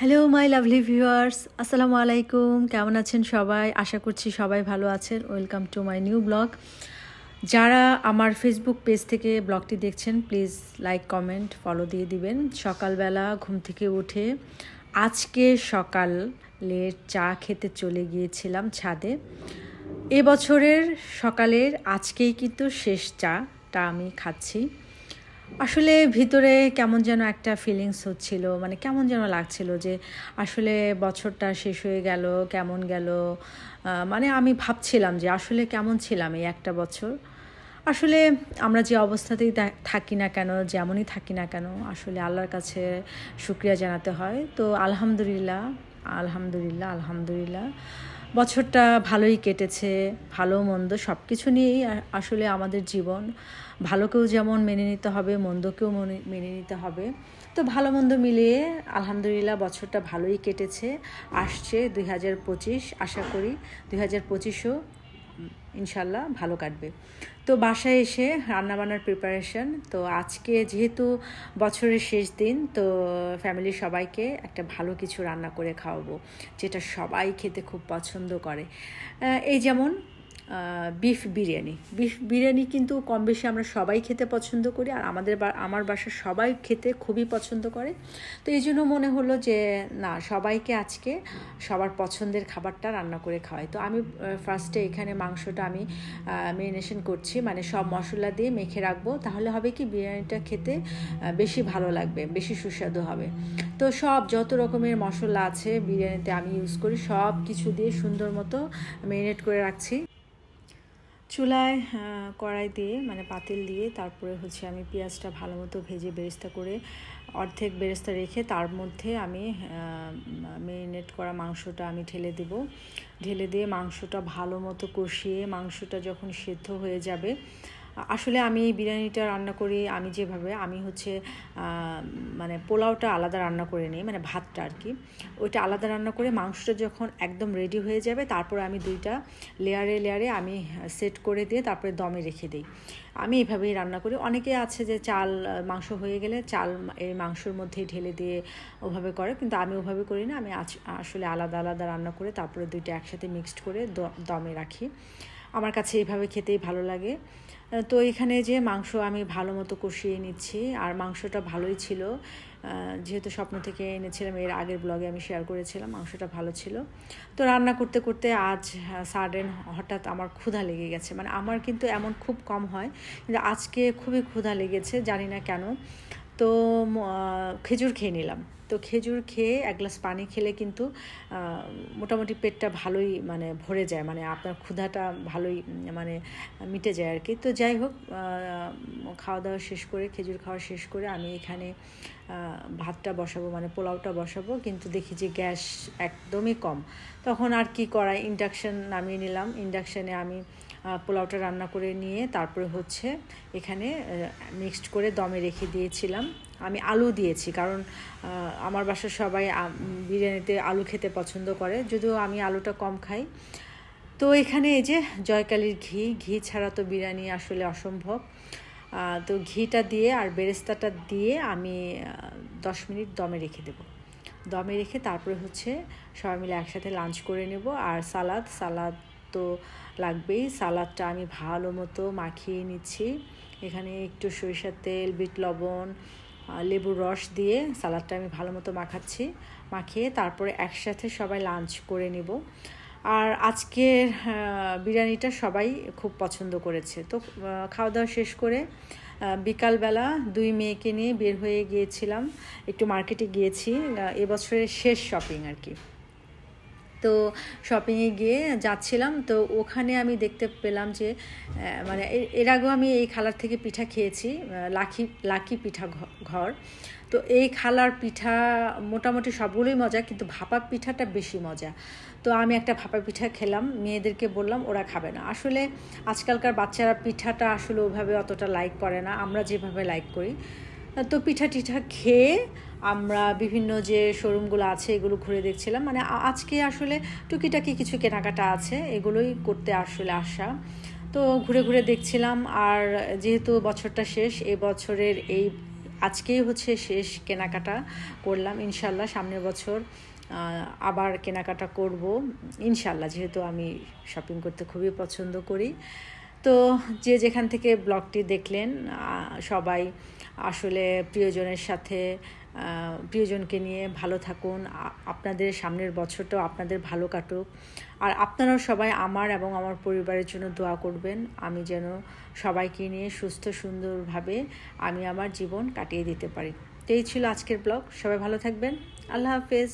Hello my lovely viewers, আসসালামু আলাইকুম। কেমন আছেন সবাই? আশা করছি সবাই ভালো আছেন। Welcome to my new blog. যারা আমার ফেসবুক পেজ থেকে ব্লগটি দেখছেন, প্লিজ লাইক, কমেন্ট, ফলো দিয়ে দিবেন। সকালবেলা ঘুম থেকে উঠে আজকে সকালের চা খেতে চলে গিয়েছিলাম ছাদে। এবছরের সকালের আজকেই কিন্তু শেষ চাটা আমি খাচ্ছি। আসলে ভিতরে কেমন যেন একটা ফিলিংস হচ্ছিল, মানে কেমন যেন লাগছিল যে আসলে বছরটা শেষ হয়ে গেল, কেমন গেল। মানে আমি ভাবছিলাম যে আসলে কেমন ছিলাম এই একটা বছর। আসলে আমরা যে অবস্থাতেই থাকি না কেন, যেমনই থাকি না কেন, আসলে আল্লাহর কাছে শুকরিয়া জানাতে হয়। তো আলহামদুলিল্লাহ আলহামদুলিল্লাহ আলহামদুলিল্লাহ বছরটা ভালোই কেটেছে। ভালো মন্দ সব কিছু নিয়েই আসলে আমাদের জীবন। ভালোকেও যেমন মেনে নিতে হবে, মন্দকেও মেনে নিতে হবে। তো ভালো মন্দ মিলিয়ে আলহামদুলিল্লাহ বছরটা ভালোই কেটেছে। আসছে 2025, আশা করি 2025ও ইনশাল্লাহ ভালো কাটবে। তো বাসায় এসে রান্নাবান্নার প্রিপারেশন। তো আজকে যেহেতু বছরের শেষ দিন, তো ফ্যামিলির সবাইকে একটা ভালো কিছু রান্না করে খাওয়াবো, যেটা সবাই খেতে খুব পছন্দ করে। এই যেমন বিফ বিরিয়ানি কিন্তু কম বেশি আমরা সবাই খেতে পছন্দ করি, আর আমার বাসার সবাই খেতে খুবই পছন্দ করে। তো এই জন্য মনে হলো যে না, সবাইকে আজকে সবার পছন্দের খাবারটা রান্না করে খাওয়াই। তো আমি ফার্স্টে এখানে মাংসটা আমি ম্যারিনেশন করছি, মানে সব মশলা দিয়ে মেখে রাখবো। তাহলে হবে কি, বিরিয়ানিটা খেতে বেশি ভালো লাগবে, বেশি সুস্বাদু হবে। তো সব যত রকমের মশলা আছে বিরিয়ানিতে আমি ইউজ করি, সব কিছু দিয়ে সুন্দর মতো ম্যারিনেট করে রাখছি। চুলায় কড়াই দিয়ে, মানে পাতিল দিয়ে, তারপরে আমি পেঁয়াজটা ভালো মতো ভেজে বেরেস্তা করে অর্ধেক বেরেস্তা রেখে তার মধ্যে আমি ম্যারিনেট করা মাংসটা আমি ঢেলে দিয়ে মাংসটা ভালো মতো কষিয়ে, মাংসটা যখন সেদ্ধ হয়ে যাবে। আসলে আমি এই বিরিয়ানিটা রান্না করি আমি যেভাবে, আমি মানে পোলাওটা আলাদা রান্না করে নিই, মানে ভাতটা আর কি, ওইটা আলাদা রান্না করে মাংসটা যখন একদম রেডি হয়ে যাবে, তারপরে আমি দুইটা লেয়ারে আমি সেট করে দিয়ে তারপরে দমে রেখে দিই। আমি এইভাবেই রান্না করি। অনেকে আছে যে মাংস হয়ে গেলে চাল এই মাংসর মধ্যেই ঢেলে দিয়ে ওভাবে করে, কিন্তু আমি ওভাবে করি না। আমি আসলে আলাদা রান্না করে তারপরে দুইটা একসাথে মিক্সড করে দমে রাখি। আমার কাছে এইভাবে খেতেই ভালো লাগে। তো এখানে যে মাংস আমি ভালো মতো কষিয়ে নিচ্ছি, আর মাংসটা ভালোই ছিল, যেহেতু স্বপ্ন থেকে এনেছিলাম, এর আগের ব্লগে আমি শেয়ার করেছিলাম, মাংসটা ভালো ছিল। তো রান্না করতে করতে আজ সাডেন হঠাৎ আমার ক্ষুধা লেগে গেছে। মানে আমার কিন্তু এমন খুব কম হয়, কিন্তু আজকে খুবই ক্ষুধা লেগেছে, জানি না কেন। তো খেজুর খেয়ে নিলাম। তো খেজুর খেয়ে এক গ্লাস পানি খেলে কিন্তু মোটামুটি পেটটা ভালোই মানে ভরে যায়, মানে আপনার ক্ষুধাটা ভালোই মানে মিটে যায় আর কি। তো যাই হোক, খাওয়া দাওয়া শেষ করে, খেজুর খাওয়া শেষ করে আমি এখানে ভাতটা বসাবো, মানে পোলাওটা বসাবো, কিন্তু দেখি যে গ্যাস একদমই কম। তখন আর কি করা, ইন্ডাকশান নামিয়ে নিলাম। ইন্ডাকশানে আমি পোলাওটা রান্না করে নিয়ে তারপরে এখানে মিক্সড করে দমে রেখে দিয়েছিলাম। আমি আলু দিয়েছি, কারণ আমার বাসার সবাই বিরিয়ানিতে আলু খেতে পছন্দ করে, যদিও আমি আলুটা কম খাই। তো এখানে এই যে জয়কালীর ঘি ছাড়া তো বিরিয়ানি আসলে অসম্ভব। তো ঘিটা দিয়ে আর বেরেস্তাটা দিয়ে আমি 10 মিনিট দমে রেখে দেবো। দমে রেখে তারপরে সবাই মিলে একসাথে লাঞ্চ করে নেব। আর সালাদ তো লাগবেই। সালাদটা আমি ভালো মতো মাখিয়ে নিচ্ছি। এখানে একটু সরিষার তেল, বিট লবণ, লেবুর রস দিয়ে সালাদটা আমি ভালো মতো মাখিয়ে তারপরে একসাথে সবাই লাঞ্চ করে নেব। আর আজকের বিরিয়ানিটা সবাই খুব পছন্দ করেছে। তো খাওয়া দাওয়া শেষ করে বিকালবেলা 2 মেয়েকে নিয়ে বের হয়ে গিয়েছিলাম, একটু মার্কেটে গিয়েছি, এবছরের শেষ শপিং আর কি। তো শপিংয়ে গিয়ে যাচ্ছিলাম, তো ওখানে আমি দেখতে পেলাম যে মানে এর আগেও আমি এই খালার থেকে পিঠা খেয়েছি, লাকি পিঠা ঘর। তো এই খালার পিঠা মোটামুটি সবগুলোই মজা, কিন্তু ভাপা পিঠাটা বেশি মজা। তো আমি একটা ভাপা পিঠা খেলাম, মেয়েদেরকে বললাম, ওরা খাবে না। আসলে আজকালকার বাচ্চারা পিঠাটা আসলে ওভাবে অতটা লাইক করে না, আমরা যেভাবে লাইক করি। তো পিঠা খেয়ে আমরা বিভিন্ন যে শোরুমগুলো আছে এগুলো ঘুরে দেখছিলাম। মানে আজকে আসলে টুকিটাকি কিছু কেনাকাটা আছে, এগুলোই করতে আসলে আসা। তো ঘুরে দেখছিলাম। আর যেহেতু বছরটা শেষ, এই বছরের এই আজকেই হচ্ছে শেষ কেনাকাটা করলাম। ইনশাল্লাহ সামনের বছর আবার কেনাকাটা করব ইনশাল্লাহ, যেহেতু আমি শপিং করতে খুবই পছন্দ করি। তো যে যেখান থেকে ব্লগটি দেখলেন সবাই আসলে প্রিয়জনের সাথে প্রিয়জনকে নিয়ে ভালো থাকুন। আপনাদের সামনের বছরটাও আপনাদের ভালো কাটুক। আর আপনারাও সবাই আমার এবং আমার পরিবারের জন্য দোয়া করবেন, আমি যেন সবাইকে নিয়ে সুস্থ সুন্দরভাবে আমি আমার জীবন কাটিয়ে দিতে পারি। তো এই ছিল আজকের ব্লগ। সবাই ভালো থাকবেন। আল্লাহ হাফেজ।